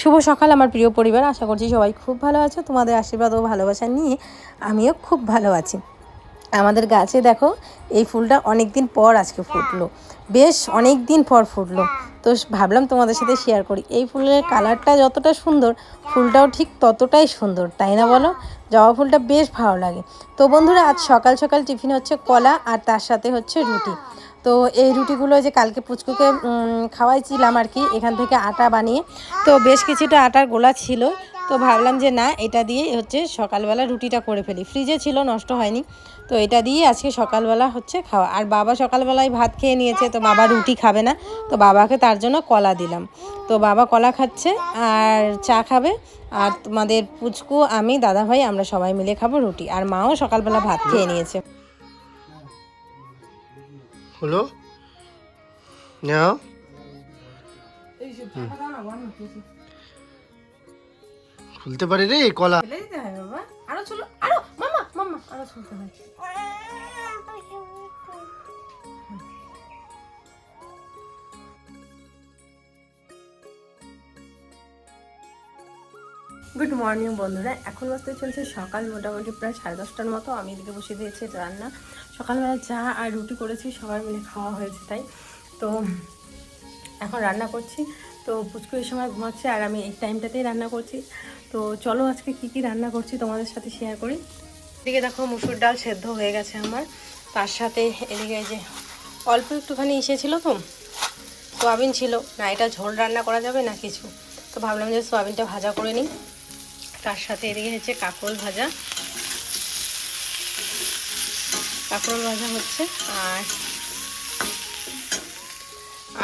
শুভ সকাল আমার প্রিয় পরিবার, আশা করছি সবাই খুব ভালো আছো। তোমাদের আশীর্বাদ ও ভালোবাসা নিয়ে আমিও খুব ভালো আছি। আমাদের গাছে দেখো এই ফুলটা অনেক দিন পর আজকে ফুটলো, বেশ অনেক দিন পর ফুটলো। তো ভাবলাম তোমাদের সাথে শেয়ার করি। এই ফুলের কালারটা যতটা সুন্দর, ফুলটাও ঠিক ততটাই সুন্দর, তাই না বলো? জবা ফুলটা বেশ ভালো লাগে। তো বন্ধুরা, আজ সকাল সকাল টিফিন হচ্ছে কলা আর তার সাথে হচ্ছে রুটি। তো এই রুটিগুলো যে কালকে পুচকুকে খাওয়াইছিলাম আর কি, এখান থেকে আটা বানিয়ে। তো বেশ কিছুটা আটার গোলা ছিল, তো ভাবলাম যে না, এটা দিয়ে হচ্ছে সকালবেলা রুটিটা করে ফেলি। ফ্রিজে ছিল, নষ্ট হয়নি। তো এটা দিয়ে আজকে সকালবেলা হচ্ছে খাওয়া। আর বাবা সকালবেলায় ভাত খেয়ে নিয়েছে, তো বাবা রুটি খাবে না, তো বাবাকে তার জন্য কলা দিলাম। তো বাবা কলা খাচ্ছে আর চা খাবে। আর তোমাদের পুচকু, আমি, দাদাভাই আমরা সবাই মিলে খাবো রুটি। আর মাও সকালবেলা ভাত খেয়ে নিয়েছে। হলো নাও খুলতে পারি রে কলা। আরো চলো, আরো মামা মামা আরো চলতে হয়। গুড মর্নিং বন্ধুরা, এখন বাজতে চলছে সকাল মোটামুটি প্রায় 10:30টার মতো। আমি এদিকে বসে দিয়েছি রান্না। সকালবেলা চা আর রুটি করেছি, সবাই মিলে খাওয়া হয়েছে তাই। তো এখন রান্না করছি। তো পুচকু এই সময় ঘুমাচ্ছে আর আমি এই টাইমটাতেই রান্না করছি। তো চলো আজকে কি কি রান্না করছি তোমাদের সাথে শেয়ার করি। এদিকে দেখো মুসুর ডাল সেদ্ধ হয়ে গেছে আমার। তার সাথে এদিকে এই যে অল্প একটুখানি ছিল, তো সোয়াবিন ছিল না, এটা ঝোল রান্না করা যাবে না কিছু, তো ভাবলাম যে সোয়াবিনটা ভাজা করে নিই। তার সাথে এদিকে হচ্ছে কাঁকরোল ভাজা হচ্ছে,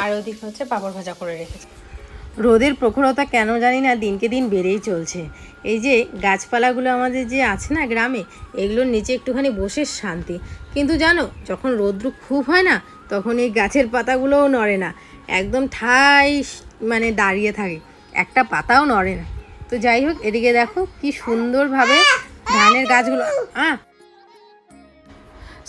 আর ওদিকে হচ্ছে পাঁপড় ভাজা করে রেখেছে। রোদের প্রখরতা কেন জানি না দিনকে দিন বেড়েই চলছে। এই যে গাছপালাগুলো আমাদের যে আছে না গ্রামে, এগুলোর নিচে একটুখানি বসে শান্তি। কিন্তু জানো, যখন রৌদ্র খুব হয় না, তখন এই গাছের পাতাগুলোও নড়ে না, একদম ঠাই মানে দাঁড়িয়ে থাকে, একটা পাতাও নড়ে না। তো যাই হোক, এদিকে দেখো কি সুন্দরভাবে ধানের গাছগুলো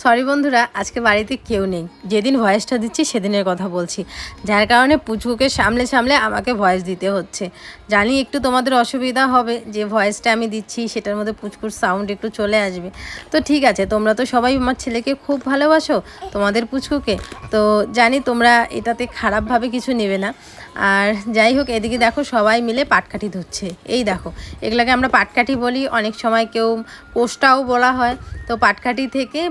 সরি বন্ধুরা, আজকে বাড়িতে কেউ নেই। যেদিন ভয়েসটা দিচ্ছি সেদিনের কথা বলছি, যার কারণে পুচকুকে সামলে সামলে আমাকে ভয়েস দিতে হচ্ছে। জানি একটু তোমাদের অসুবিধা হবে, যে ভয়েসটা আমি দিচ্ছি সেটার মধ্যে পুচকুর সাউন্ড একটু চলে আসবে। তো ঠিক আছে, তোমরা তো সবাই আমার ছেলেকে খুব ভালোবাসো, তোমাদের পুচকুকে, তো জানি তোমরা এটাতে খারাপভাবে কিছু নেবে না। আর যাই হোক, এদিকে দেখো সবাই মিলে পাটকাঠি ধুচ্ছে। এই দেখো, এগুলাকে আমরা পাটকাঠি বলি, অনেক সময় কেউ কোষ্টাও বলা হয়। তো পাটকাঠি থেকে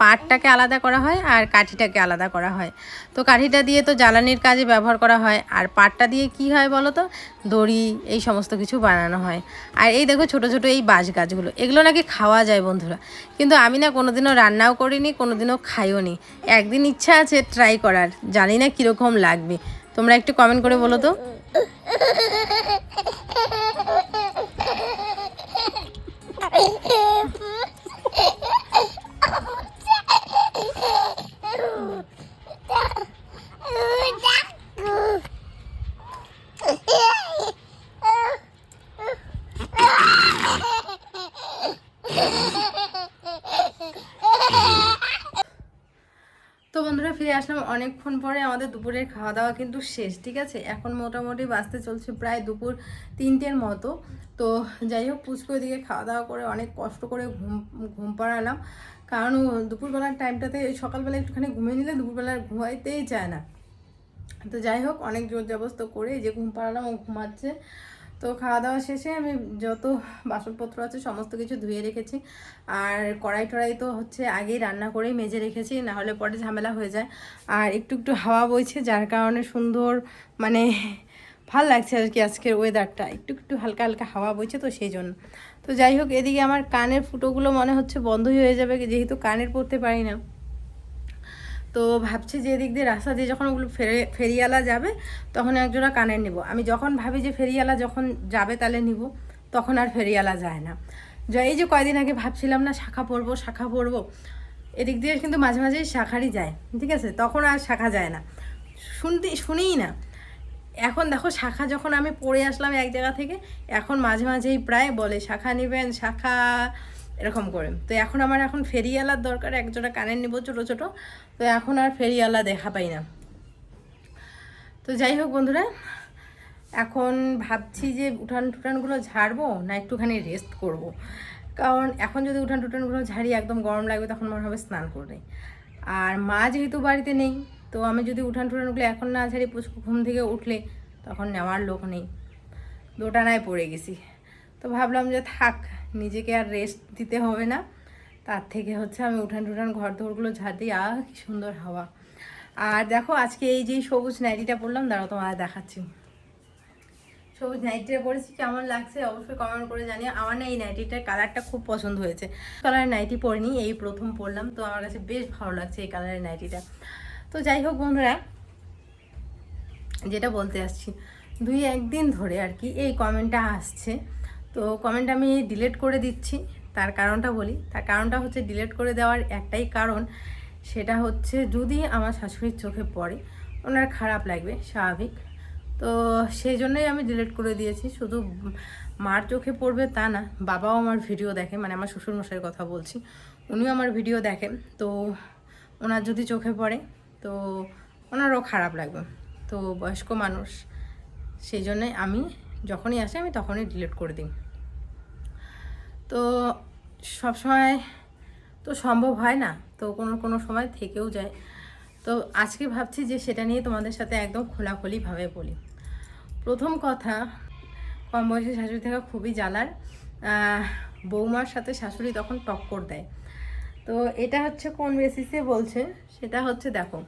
পাটটাকে আলাদা করা হয় আর কাঠিটাকে আলাদা করা হয়। তো কাঠিটা দিয়ে তো জ্বালানির কাজে ব্যবহার করা হয়, আর পাটটা দিয়ে কি হয় বলো তো, দড়ি এই সমস্ত কিছু বানানো হয়। আর এই দেখো ছোট ছোট এই বাঁশ গাছগুলো, এগুলো নাকি খাওয়া যায় বন্ধুরা, কিন্তু আমি না কোনোদিনও রান্নাও করিনি, কোনোদিনও খাইও নি। একদিন ইচ্ছা আছে ট্রাই করার, জানি না কীরকম লাগবে। তোমরা একটু কমেন্ট করে বলো তো। তো বন্ধুরা, ফিরে আসলাম অনেকক্ষণ পরে। আমাদের দুপুরের খাওয়া দাওয়া কিন্তু শেষ, ঠিক আছে। এখন মোটামুটি বাজতে চলছে প্রায় দুপুর 3টের মতো। তো যাই হোক, পুচকু দিকে খাওয়া দাওয়া করে অনেক কষ্ট করে ঘুম পাড়ালাম, কারণ দুপুরবেলার টাইমটাতে সকালবেলা একটুখানি ঘুমিয়ে নিলে দুপুরবেলা ঘুমাইতেই চায় না। তো যাই হোক, অনেক জোর জবস্ত করে যে ঘুম পাড়ালাম, ও ঘুমাচ্ছে। তো খাওয়া দাওয়া শেষে আমি যত বাসনপত্র আছে সমস্ত কিছু ধুয়ে রেখেছি। আর কড়াই টড়াই তো হচ্ছে আগেই রান্না করেই মেজে রেখেছি, নাহলে পরে ঝামেলা হয়ে যায়। আর একটু একটু হাওয়া বইছে, যার কারণে সুন্দর মানে ভাল লাগছে আর কি। আজকের ওয়েদারটা একটু একটু হালকা হালকা হাওয়া বইছে, তো সেই জন্য। তো যাই হোক, এদিকে আমার কানের ফুটোগুলো মনে হচ্ছে বন্ধই হয়ে যাবে, যেহেতু কানের পরতে পারি না। তো ভাবছি যে এদিক দিয়ে রাস্তা দিয়ে যখন ওগুলো ফেরিওয়ালা যাবে, তখন একজোড়া কানের নেব। আমি যখন ভাবি যে ফেরিওয়ালা যখন যাবে তাহলে নিব, তখন আর ফেরিওয়ালা যায় না। এই যে কয়দিন আগে ভাবছিলাম না শাখা পরবো, এদিক দিয়ে কিন্তু মাঝে মাঝেই শাখারই যায়, ঠিক আছে, তখন আর শাখা যায় না, শুনিই না। এখন দেখো, শাখা যখন আমি পড়ে আসলাম এক জায়গা থেকে, এখন মাঝে মাঝেই প্রায় বলে শাখা নেবেন, শাখা, এরকম করে। তো এখন আমার ফেরিওয়ালার দরকার, একজোড়া কানের নিব ছোটো ছোটো। তো এখন আর ফেরিওয়ালা দেখা পাই না। তো যাই হোক বন্ধুরা, এখন ভাবছি যে উঠান টুটানগুলো ঝাড়বো না একটুখানি রেস্ট করব। কারণ এখন যদি উঠান টুটানগুলো ঝাড়ি একদম গরম লাগবে, তখন মনে হবে স্নান করে। আর মা যেহেতু বাড়িতে নেই, তো আমি যদি উঠান টুটানগুলো এখন না ঝাড়ি, পুচকু ঘুম থেকে উঠলে তখন নেওয়ার লোক নেই, দোটানায় পড়ে গেছি। তো ভাবলাম যে থাক, নিজেকে আর রেস্ট দিতে হবে না, তার থেকে হচ্ছে আমি উঠান টুঠান ঘর দৌড়গুলো ঝাড় দিই। কি সুন্দর হাওয়া। আর দেখো আজকে এই যে সবুজ নাইটিটা পরলাম, দাঁড়াও তোমার দেখাচ্ছি। সবুজ নাইটিটা পরেছি, কেমন লাগছে অবশ্যই কমেন্ট করে জানিও। আমার না এই নাইটিটার কালারটা খুব পছন্দ হয়েছে। কালারের নাইটি পরিনি, এই প্রথম পরলাম, তো আমার কাছে বেশ ভালো লাগছে এই কালারের নাইটিটা। তো যাই হোক বন্ধুরা, যেটা বলতে আসছি, 2-1 দিন ধরে আর কি এই কমেন্টটা আসছে। তো কমেন্ট আমি ডিলিট করে দিচ্ছি। তার কারণটা বলি, তার কারণটা হচ্ছে ডিলিট করে দেওয়ার একটাই কারণ, সেটা হচ্ছে যদি আমার শাশুড়ির চোখে পড়ে ওনার খারাপ লাগবে, স্বাভাবিক। তো সেই জন্যই আমি ডিলিট করে দিয়েছি। শুধু মার চোখে পড়বে তা না, বাবাও আমার ভিডিও দেখে, মানে আমার শ্বশুরমশাইয়ের কথা বলছি, উনিও আমার ভিডিও দেখেন। তো ওনার যদি চোখে পড়ে তো ওনারও খারাপ লাগবে। তো বয়স্ক মানুষ, সেই জন্যই আমি যখনই আসে আমি তখনই ডিলিট করে দিই। তো সবসময় তো সম্ভব হয় না, তো কোনো কোনো সময় থেকেও যায়। তো আজকে ভাবছি যে সেটা নিয়ে তোমাদের সাথে একদম খোলাখুলিভাবে বলি। প্রথম কথা, কম বয়সে শাশুড়ি থাকা খুবই জ্বালার। বৌমার সাথে শাশুড়ি তখন টক্কর দেয়। তো এটা হচ্ছে কোন বেসিসে বলছে, সেটা হচ্ছে দেখো,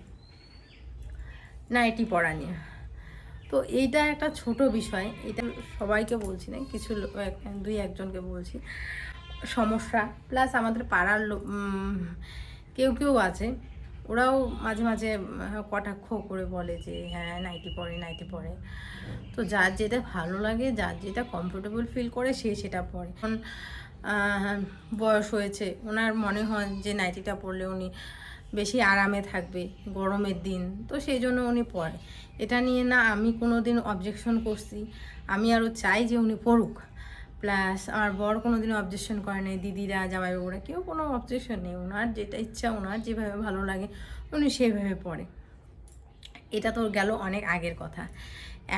নাইটি পরা নিয়ে। তো এইটা একটা ছোট বিষয়, এটা সবাইকে বলছি না, কিছু 2-1জনকে বলছি সমস্যা। প্লাস আমাদের পাড়ার কেউ কেউ আছে, ওরাও মাঝে মাঝে কটাক্ষ করে বলে যে হ্যাঁ নাইটি পরে, নাইটি পরে। তো যার যেটা ভালো লাগে, যার যেটা কমফোর্টেবল ফিল করে সে সেটা পরে। এখন বয়স হয়েছে, ওনার মনে হয় যে নাইটিটা পরলে উনি বেশি আরামে থাকবে গরমের দিন, তো সেই জন্য উনি পরে। এটা নিয়ে না আমি কোনো দিন অবজেকশন করছি, আমি আরও চাই যে উনি পড়ুক। প্লাস আমার বর কোনো দিনও অবজেকশন করে নেই, দিদিরা জামাইবাবুরা কেউ কোনো অবজেকশন নেই। ওনার যেটা ইচ্ছা, ওনার যেভাবে ভালো লাগে উনি সেইভাবে পড়ে। এটা তো গেল অনেক আগের কথা।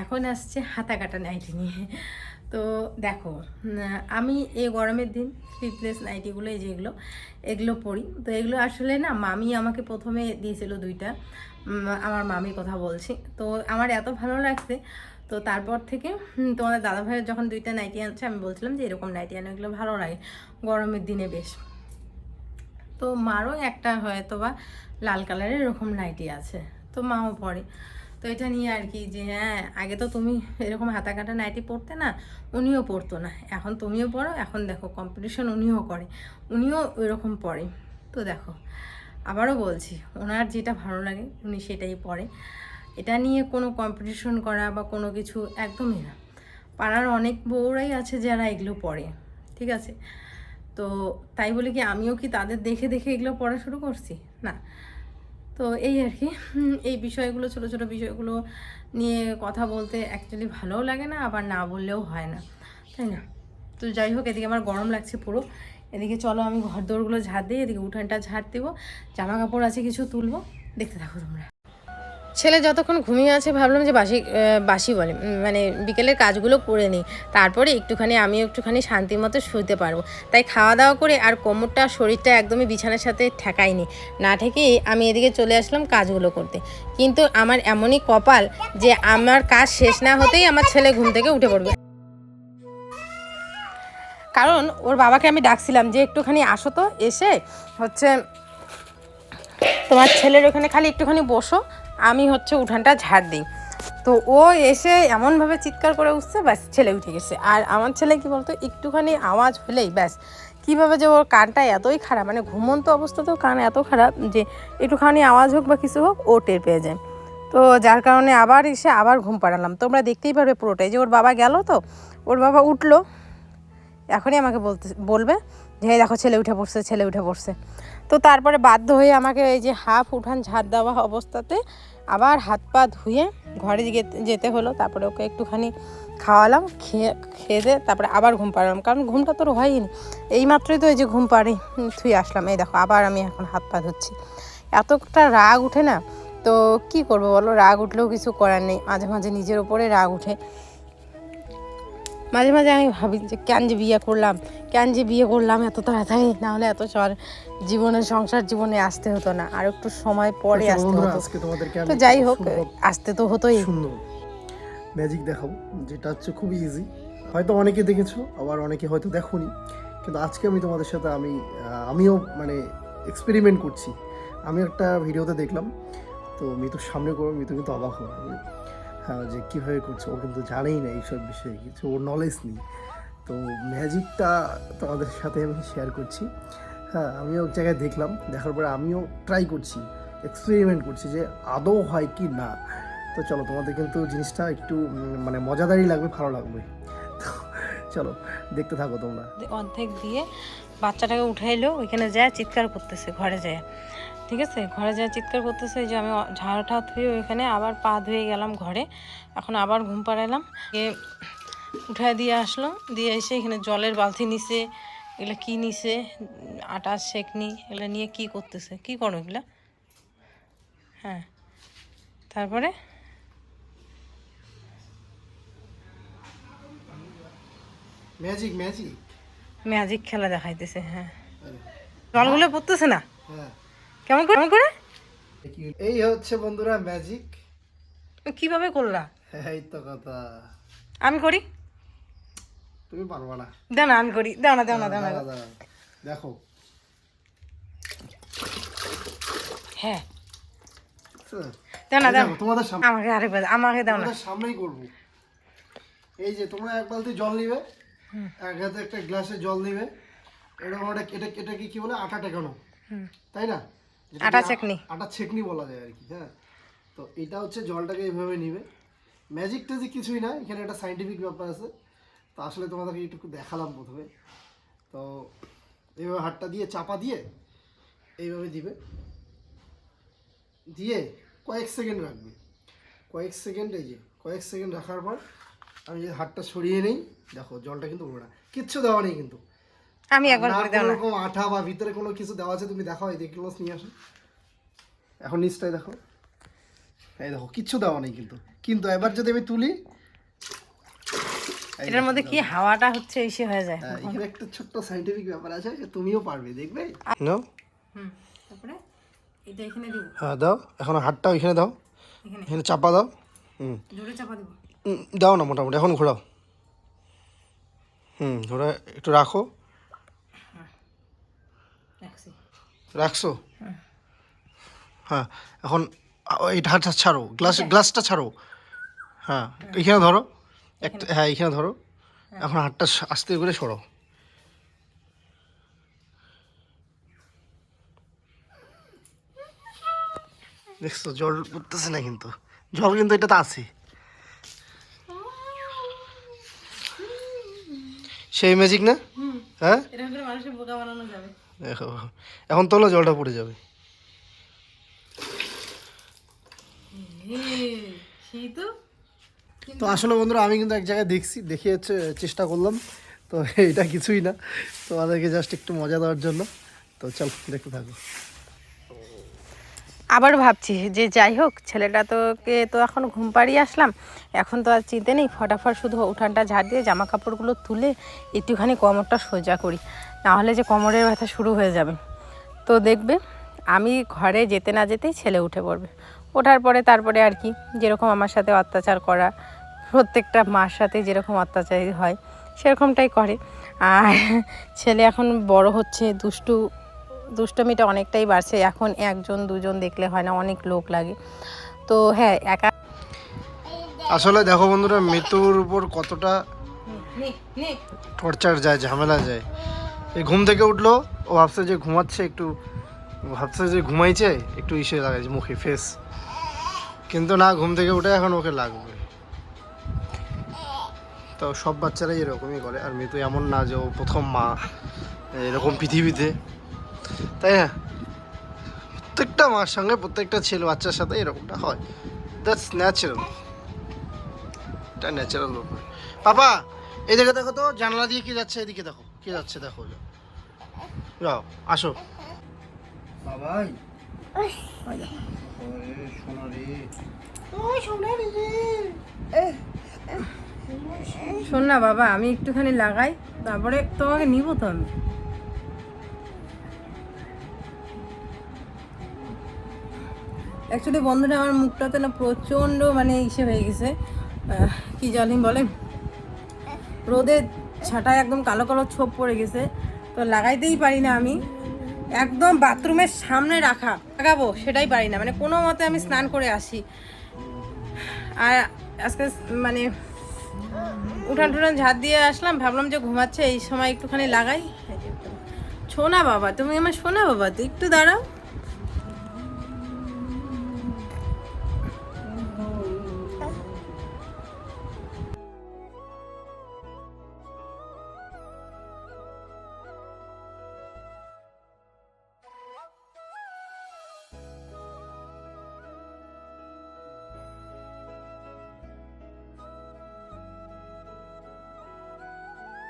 এখন আসছে হাতা কাটা নাইটি নিয়ে। তো দেখো, আমি এই গরমের দিন স্লিভলেস নাইটিগুলো, এই যেগুলো এগুলো পরি। তো এগুলো আসলে না মামি আমাকে প্রথমে দিয়েছিল 2টা, আমার মামির কথা বলছি। তো আমার এত ভালো লাগছে, তো তারপর থেকে তোমাদের দাদাভাইয়ের যখন 2টা নাইটি আনছে, আমি বলছিলাম যে এরকম নাইটি আনো, এগুলো ভালো লাগে গরমের দিনে বেশ। তো মারও একটা হয়তো বা লাল কালারের এরকম নাইটি আছে, তো মাও পরে। তো এটা নিয়ে আর কি, যে হ্যাঁ আগে তো তুমি এরকম হাতা কাটা নাইটি পরতে না, উনিও পরতো না, এখন তুমিও পরো। এখন দেখো কম্পিটিশন উনিও করে, উনিও ওইরকম পরে। তো দেখো, আবারও বলছি, ওনার যেটা ভালো লাগে উনি সেটাই পরে। এটা নিয়ে কোনো কম্পিটিশন করা বা কোনো কিছু একদমই না। পাড়ার অনেক বউরাই আছে যারা এগুলো পরে, ঠিক আছে। তো তাই বলে কি আমিও কি তাদের দেখে দেখে এগুলো পড়া শুরু করছি? না। তো এই আর কি, এই বিষয়গুলো, ছোট ছোট বিষয়গুলো নিয়ে কথা বলতে অ্যাকচুয়ালি ভালোও লাগে না, আবার না বললেও হয় না, তাই না? তো যাই হোক, এদিকে আমার গরম লাগছে পুরো। এদিকে চলো আমি ঘর দৌড়গুলো ঝাড় দিই, এদিকে উঠানটা ঝাড় দেবো, জামা কাপড় আছে কিছু তুলবো, দেখতে থাকো তোমরা। ছেলে যতক্ষণ ঘুমিয়ে আছে ভাবলাম যে বাসি বলে মানে বিকেলের কাজগুলো করে নিই, তারপরে একটুখানি আমিও একটুখানি শান্তি মতো শুতে পারবো। তাই খাওয়া দাওয়া করে আর কোমরটা শরীরটা একদমই বিছানার সাথে ঠেকাইনি, না ঠেকেই আমি এদিকে চলে আসলাম কাজগুলো করতে। কিন্তু আমার এমনই কপাল যে আমার কাজ শেষ না হতেই আমার ছেলে ঘুম থেকে উঠে পড়বে। কারণ ওর বাবাকে আমি ডাকছিলাম যে একটুখানি আসো তো, এসে হচ্ছে তোমার ছেলের ওখানে খালি একটুখানি বসো, আমি হচ্ছে উঠানটা ঝাড় দিই। তো ও এসে এমনভাবে চিৎকার করে উঠছে, ব্যাস ছেলে উঠে গেছে। আর আমার ছেলে কি বলতো, একটুখানি আওয়াজ হলেই ব্যাস কীভাবে যে ওর কানটা এতই খারাপ, মানে ঘুমন্ত অবস্থাতেও কান এত খারাপ যে একটুখানি আওয়াজ হোক বা কিছু হোক ও টের পেয়ে যায়। তো যার কারণে আবার এসে আবার ঘুম পাড়ালাম। তোমরা দেখতেই পারবে পুরোটাই, যে ওর বাবা গেল, তো ওর বাবা উঠলো, এখনই আমাকে বলবে যে দেখো ছেলে উঠে পড়ছে, ছেলে উঠে পড়ছে। তো তারপরে বাধ্য হয়ে আমাকে এই যে হাফ উঠান ঝাড় দেওয়া অবস্থাতে আবার হাত পা ধুয়ে ঘরে যেতে হলো। তারপরে ওকে একটুখানি খাওয়ালাম, খেয়ে তারপরে আবার ঘুম পাড়ালাম, কারণ ঘুমটা তোর হয়নি। এই মাত্রই তো এই যে ঘুম পাড়ি থুয়ে আসলাম, এই দেখো আবার আমি এখন হাত পা ধুচ্ছি। এতটা রাগ উঠে না, তো কি করবো বলো, রাগ উঠলেও কিছু করার নেই, মাঝে মাঝে নিজের ওপরে রাগ উঠে। মাঝে মাঝে আমি ভাবি যে কেন যে বিয়ে করলাম এত তাড়াতাড়ি, না হলে এত সংসার জীবনে আসতে হতো না, আর একটু সময় পরে চলো আসতে বন্ধুরা, হতো। আজকে তোমাদেরকে তো আমি যাই হোক, সুন্দর আসতে তো হতোই। সুন্দর ম্যাজিক দেখাবো, যেটা হচ্ছে খুবই ইজি। হয়তো অনেকে দেখেছো, আবার অনেকে হয়তো দেখোনি, কিন্তু আজকে আমি তোমাদের সাথে আমিও মানে এক্সপেরিমেন্ট করছি। আমি একটা ভিডিওতে দেখলাম, তো মিতুর সামনে করবো, মিতু কিন্তু অবাক হবে। হ্যাঁ, যে কীভাবে করছে, ও কিন্তু জানেই না এইসব বিষয়ে কিছু, ওর নলেজ নেই। তো ম্যাজিকটা তোমাদের সাথে আমি শেয়ার করছি। হ্যাঁ, আমিও এক জায়গায় দেখলাম, দেখার পরে আমিও ট্রাই করছি, এক্সপেরিমেন্ট করছি যে আদৌ হয় কি না। তো চলো, তোমাদের কিন্তু জিনিসটা একটু মানে মজাদারই লাগবে, ভালো লাগবে। তো চলো দেখতে থাকো তোমরা। অর্ধেক দিয়ে বাচ্চাটাকে উঠাইলো, ওইখানে যায় চিৎকার করতেছে, ঘরে যায়। ঠিক আছে, ঘরে যায় চিৎকার করতেছে, যে আমি ঝাড়টা ধুয়ে ওইখানে আবার পা ধুয়ে গেলাম ঘরে, এখন আবার ঘুম পাড়াইলাম, উঠায় দিয়ে আসলো, দিয়ে এসে এখানে জলের বালতি নিছে, এগুলো কি নিছে, আটা সেকনি, এগুলো নিয়ে কি করতেছে, কি করো এগুলা? হ্যাঁ, তারপরে ম্যাজিক ম্যাজিক ম্যাজিক খেলা দেখাইতেছে। হ্যাঁ, জলগুলো পড়তেছে না, হ্যাঁ, কেমন করে কেমন করে? এই হচ্ছে বন্ধুরা ম্যাজিক। কিভাবে করলা? এই তো কথা, আমি করি, তুমি পারবা না। দাও না, আমি করি, দাও না দাও না দাও না। দাঁড়া, দাঁড়া, দেখো। হ্যাঁ, দাও না দাও, তোমাদের সামনে, আমাকে আরেকবার, আমাকে দাও না। তোমাদের সামনেই করবো। এই যে তোমরা এক বালতি জল নিবে, এক হাতে একটা গ্লাসে জল নিবে, এরকম এটাকে কি বলে, আটা টেকানো, তাই না? যেটাকে আটা ছেকনি। আটা ছেকনি বলা যায় আর কি। হ্যাঁ, তো এটা হচ্ছে জলটাকে এইভাবে নিবে। ম্যাজিক ট্যাজিক কিছুই না, এখানে একটা সাইন্টিফিক ব্যাপার আছে। তো আসলে তোমাদেরকে একটু দেখালাম প্রথমে। তো এইভাবে হাতটা দিয়ে চাপা দিয়ে এইভাবে দিবে, দিয়ে কয়েক সেকেন্ড রাখবে, কয়েক সেকেন্ড। এই যে কয়েক সেকেন্ড রাখার পর আমি যদি হাতটা সরিয়ে নেই, দেখো জলটা কিন্তু উঠবে না, কিচ্ছু দেওয়া নেই কিন্তু। আমি একবার করে দাও না। কোনো আঠা বা ভিতরে কোনো কিছু দেওয়া আছে, তুমি দেখাও, এই যে গ্লাস নিয়ে আসো, এখন নিচটাই দেখো, এই দেখো কিচ্ছু দেওয়া নেই কিন্তু। কিন্তু এবার যদি আমি তুলি, এটার মধ্যে কি হাওয়াটা হচ্ছে এসে হয়ে যায়। এখানে একটা ছোট্ট সাইন্টিফিক ব্যাপার আছে, তুমিও পারবে, দেখবে। নাও, তারপরে এটা এখানে দিব। হ্যাঁ দাও, এখন হাতটা ওইখানে দাও, এখানে চাপা দাও। জোরে চাপা দিব। দাও না, মোটামুটি এখন ঘোরাও। ঘোরা, একটু রাখো। রাখছো? হ্যাঁ, এখন এই হাতটা ছাড়ো, গ্লাসটা ছাড়ো। হ্যাঁ, এখানে ধরো একটা, হ্যাঁ এখানে ধরো। এখন হাতটা আস্তে করে সরো। দেখছো জল পড়তেছে না, কিন্তু জল কিন্তু এটাতে আছে। সেই ম্যাজিক না? হ্যাঁ, এরকম করে মানুষের বোকা বানানো যাবে। দেখো, এখন তোলো, জলটা পড়ে যাবে। সেই তো। তো আসলে বন্ধুরা, আমি কিন্তু এক জায়গায় দেখে হচ্ছে চেষ্টা করলাম, তো এটা কিছুই না, তোমাদেরকে জাস্ট একটু মজা দেওয়ার জন্য। তো চল দেখতে থাকো। আবার ভাবছি যে যাই হোক, ছেলেটাকে তো এখন ঘুম পাড়িয়ে আসলাম, এখন তো আর চিন্তা নেই, ফটাফট শুধু উঠানটা ঝাড় দিয়ে জামা কাপড়গুলো তুলে একটুখানি কোমরটা সোজা করি, না হলে যে কোমরের ব্যথা শুরু হয়ে যাবে। তো দেখবে আমি ঘরে যেতে না যেতেই ছেলে উঠে পড়বে, ওঠার পরে তারপরে আর কি, যেরকম আমার সাথে অত্যাচার করা, প্রত্যেকটা মার সাথে যেরকম অত্যাচারী হয় সেরকমটাই করে। আর ছেলে এখন বড় হচ্ছে, দুষ্টমিটা অনেকটাই বাড়ছে, এখন একজন দুজন দেখলে হয় না, অনেক লোক লাগে। তো হ্যাঁ, একা আসলে দেখো বন্ধুরা, মৃত্যুর উপর কতটা টর্চার যায়, ঝামেলা যায়। এই ঘুম থেকে উঠলো, ও ভাবছে যে ঘুমাচ্ছে, একটু ভাবছে যে ঘুমাইছে, একটু ইসে লাগাইছে মুখে, ফেস, কিন্তু না, ঘুম থেকে উঠে এখন ওকে লাগবে। তো সব বাচ্চারাই এরকমই করে, আর মৃত্যু এমন না যে ও প্রথম মা এরকম পৃথিবীতে, তাই না? প্রত্যেকটা মার সঙ্গে, প্রত্যেকটা ছেলে বাচ্চার সাথে এরকমটা হয়। দ্যাটস ন্যাচারাল, এটা ন্যাচারাল ব্যাপার। পাপা, এই দেখো, দেখো তো জানলা দিয়ে কি যাচ্ছে, এদিকে দেখো কি যাচ্ছে, দেখো, যাও, আসো বাবাই। সোনা রে, ও সোনা রে, শোন না বাবা, আমি একটুখানি লাগাই, তারপরে তোমাকে নিব তো আমি। অ্যাকচুয়ালি বন্ধুরা আমার মুখটাতে না প্রচণ্ড মানে ইসে হয়ে গেছে, কি জানি বলে, রোদে ছাটায় একদম কালো কালো ছোপ পড়ে গেছে, তো লাগাইতেই পারি না আমি। একদম বাথরুমের সামনে লাগাবো সেটাই পারি না, মানে কোনো মতে আমি স্নান করে আসি। আর আজকে মানে উঠান টুঠান ঝাড় দিয়ে আসলাম, ভাবলাম যে ঘুমাচ্ছে এই সময় একটুখানি লাগাই। শোনা বাবা, তুমি আমার শোনা বাবা, তুই একটু দাঁড়াও।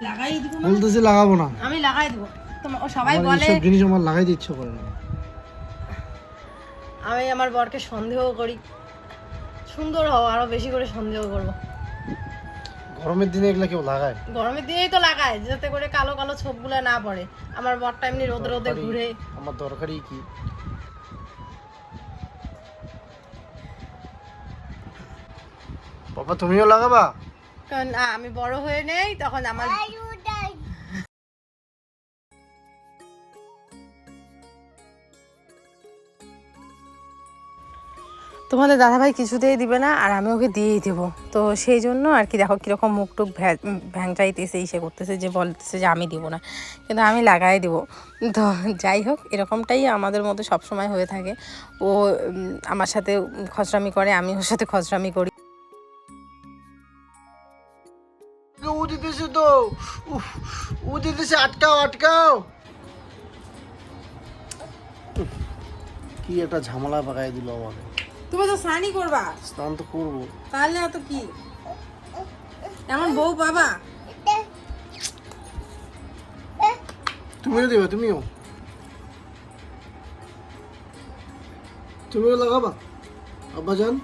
লাগাই দিব না, বলতেছি লাগাবো না, আমি লাগাই দেবো। তোমার সবাই আমার বলে এইসব জিনিস আমার লাগাইতে ইচ্ছে করে না। আমি আমার বরকে সন্দেহ করি, সুন্দর হও, আরো বেশি করে সন্দেহ করবো। গরমের দিনে এগুলা কেউ লাগায়? গরমের দিনেই তো লাগায়, যাতে করে কালো কালো ছোপগুলো না পড়ে। আমার বরটা এমনি রোদে রোদে ঘুরে। আমার দরকারই কি? বাবা তুমিও লাগাবা? কারণ আমি বড় হয়ে নেই, তখন আমার তোমাদের দাদাভাই কিছুতেই দিবে না, আর আমি ওকে দিয়েই দেবো। তো সেই জন্য আর কি, দেখো কীরকম মুখ টুক ভ্যাংচাইতেছে, ইসে করতেছে, যে বলতেছে যে আমি দিব না, কিন্তু আমি লাগাই দেবো। তো যাই হোক, এরকমটাই আমাদের মধ্যে সবসময় হয়ে থাকে। ও আমার সাথে খচরামি করে, আমি ওর সাথে খচরামি করি। ও দিতেছে তো, ও দিতেছে, আটকাও আটকাও। কি একটা ঝামেলা পাকাই দিল আমাকে। তুমি তো স্নানই করবা। স্নান তো করবো, তাহলে তো কি এমন বউ বাবা? তুমিও দেবে, তুমিও লাগাবা? আব্বাজান,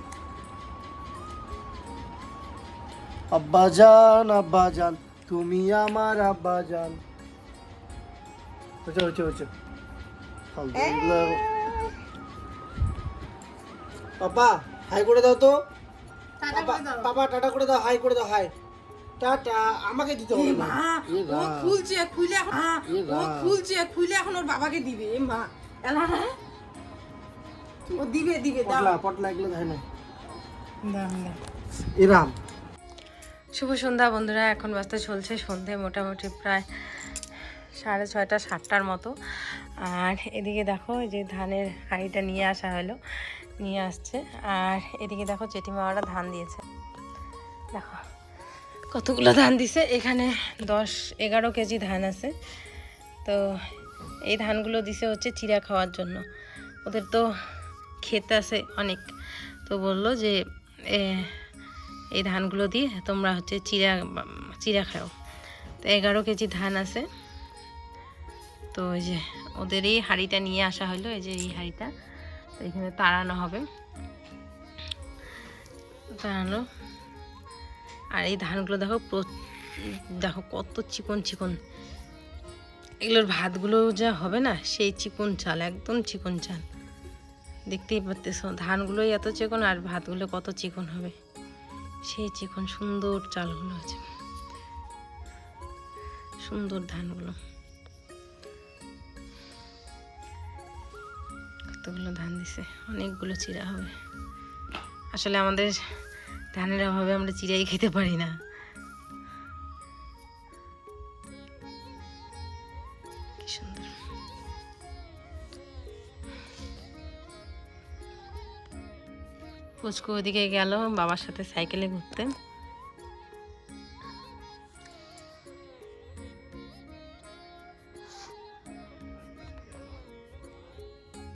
আব্বাজান, আব্বাজান, তুমি আমার আব্বাজান। হচ্ছে হচ্ছে হচ্ছে ফালতু এগুলো। পাপা হাই করে দাও তো, পাপা টাটা করে দাও, হাই করে দাও, হাই টাটা। আমাকে দিতে হবে না, ও খুলছে, খুলে এখন ও খুলছে, খুলে এখন ওর বাবাকে দিবে। এ মা, এলা না, ও দিবে দিবে, দাও। পটলা পটলা এগুলো দেয় না, দাও না। এরাম। শুভ সন্ধ্যা বন্ধুরা, এখন বাজতে চলছে সন্ধে মোটামুটি প্রায় 6:30 7টার মতো। আর এদিকে দেখো যে ধানের হাঁড়িটা নিয়ে আসা হলো, নিয়ে আসছে। আর এদিকে দেখো জেঠিমাওয়ারা ধান দিয়েছে, দেখো কতগুলো ধান দিছে। এখানে 10-11 কেজি ধান আছে। তো এই ধানগুলো দিছে হচ্ছে চিড়া খাওয়ার জন্য, ওদের তো ক্ষেত আছে অনেক। তো বললো যে এই ধানগুলো দিয়ে তোমরা হচ্ছে চিড়া খাও। তো 11 কেজি ধান আছে। তো ওই যে ওদের এই হাঁড়িটা নিয়ে আসা হলো, এই যে এই হাঁড়িটা, তো এখানে তাড়ানো হবে, তাড়ানো। আর এই ধানগুলো দেখো দেখো কত চিকন চিকন, এগুলোর ভাতগুলো যা হবে না, সেই চিকন চাল, একদম চিকন চাল। দেখতেই পাচ্তেছ ধানগুলোই এত চিকন, আর ভাতগুলো কত চিকন হবে, সেই চিকন সুন্দর চালগুলো আছে, সুন্দর ধানগুলো। কতগুলো ধান দিছে, অনেকগুলো চিড়া হবে। আসলে আমাদের ধানের অভাবে আমরা চিড়াই খেতে পারি না। কি সুন্দর। পুচকু ওদিকে গেল বাবার সাথে সাইকেলে ঘুরতে।